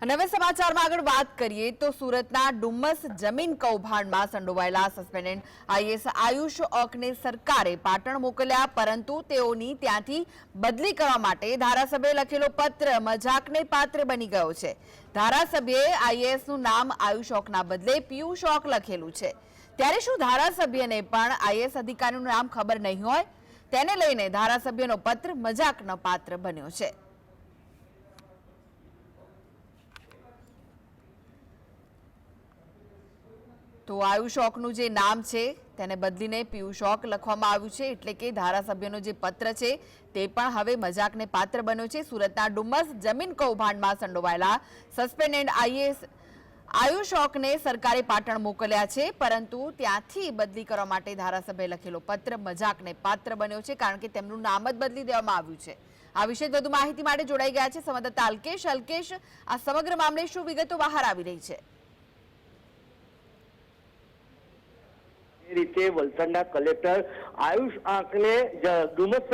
અને હવે સમાચારમાં આગળ વાત કરીએ તો સુરતના ડુમ્મસ જમીન કૌભાંડમાં સંડોવાયેલા સસ્પેન્ડેડ આઈએએસ આયુષ ઓકને સરકારે પાટણ મોકલ્યા, પરંતુ તેઓની ત્યાંથી બદલી કરવા માટે ધારાસભ્યએ લખેલો પત્ર મજાકને પાત્ર બની ગયો છે। ધારાસભ્યએ આઈએએસનું નામ આયુષ ઓકના બદલે પિયુષ ઓક લખેલું છે। ત્યારે શું ધારાસભ્યને પણ આઈએએસ અધિકારીનું નામ ખબર નહીં હોય? તેને લઈને ધારાસભ્યનો પત્ર મજાકનો પાત્ર બન્યો છે। તો આયુષ ઓકનું જે નામ છે તેને બદલીને પિયુષ ઓક લખવામાં આવ્યું છે, એટલે કે ધારાસભ્યનો જે પત્ર છે તે પણ હવે મજાકને પાત્ર બન્યો છે। સુરતના ડુમ્મસ જમીન કૌભાંડમાં સંડોવાયેલા સસ્પેન્ડેડ આઈએએસ આયુષ ઓકને સરકારે પાટણ મોકલ્યા છે, પરંતુ ત્યાંથી બદલી કરવા માટે ધારાસભ્યએ લખેલો પત્ર મજાકને પાત્ર બન્યો છે, કારણ કે તેમનું નામ જ બદલી દેવામાં આવ્યું છે। આ વિશે વધુ માહિતી માટે જોડાઈ ગયા છે સંવાદદાતા અલ્કેશ। અલ્કેશ, આ સમગ્ર મામલે શું વિગતો બહાર આવી રહી છે? રીતે વલસાડના કલેક્ટર આયુષ આંકને ડુમસ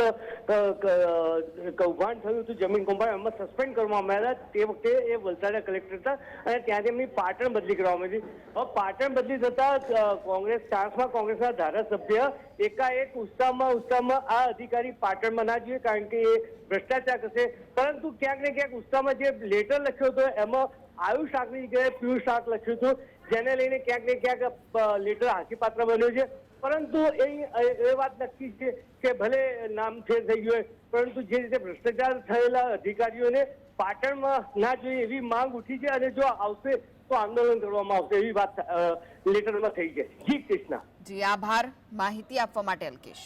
કૌભાંડ થયું હતું, જમીન કૌભાંડ, એમાં સસ્પેન્ડ કરવામાં આવ્યા હતા। તે વખતે એ વલસાડના કલેક્ટર હતા અને ત્યાંથી એમની પાટણ બદલી કરવામાં આવી હતી। હવે પાટણ બદલી થતા કોંગ્રેસના ધારાસભ્ય એકાએક ઉત્સાહમાં આ અધિકારી પાટણમાં ના જોઈએ, કારણ કે એ ભ્રષ્ટાચાર કરશે, પરંતુ ક્યાંક ને ક્યાંક ઉત્સાહમાં જે લેટર લખ્યો હતો એમાં આયુષ આંકની જગ્યાએ પિયુષ આંક લખ્યું હતું, જેને લઈને ક્યાંક ને ક્યાંક લેટર હાસ્યપાત્ર બન્યો છે। પરંતુ એ વાત નક્કી છે કે ભલે નામ ફેર થઈ ગયું હોય, પરંતુ જે રીતે ભ્રષ્ટાચાર થયેલા અધિકારીઓને પાટણમાં ના જોઈએ એવી માંગ ઉઠી છે, અને જો આવશે તો આંદોલન કરવામાં આવશે એવી વાત લેટરમાં થઈ છે। જી કૃષ્ણા। જી આભાર માહિતી આપવા માટે અલ્કેશ।